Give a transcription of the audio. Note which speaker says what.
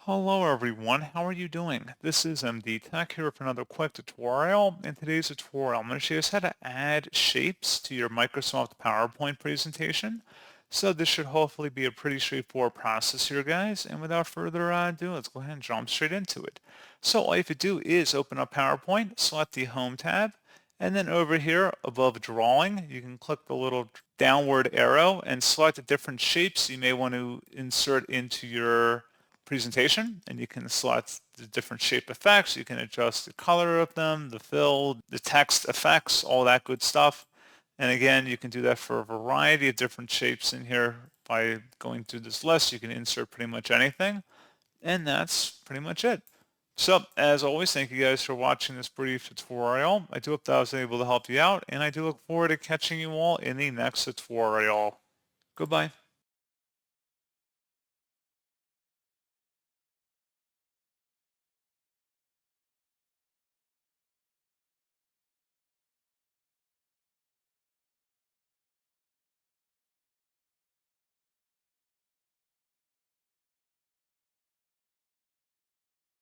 Speaker 1: Hello everyone, how are you doing? This is MD Tech here for another quick tutorial. In today's tutorial, I'm going to show you how to add shapes to your Microsoft PowerPoint presentation. So this should hopefully be a pretty straightforward process here, guys. And without further ado, let's go ahead and jump straight into it. So all you have to do is open up PowerPoint, select the Home tab, and then over here above Drawing, you can click the little downward arrow and select the different shapes you may want to insert into your presentation, and you can select the different shape effects. You can adjust the color of them, the fill, the text effects, all that good stuff. And again, you can do that for a variety of different shapes in here. By going through this list, you can insert pretty much anything, and that's pretty much it. So, as always, thank you guys for watching this brief tutorial. I do hope that I was able to help you out, and I do look forward to catching you all in the next tutorial. Goodbye.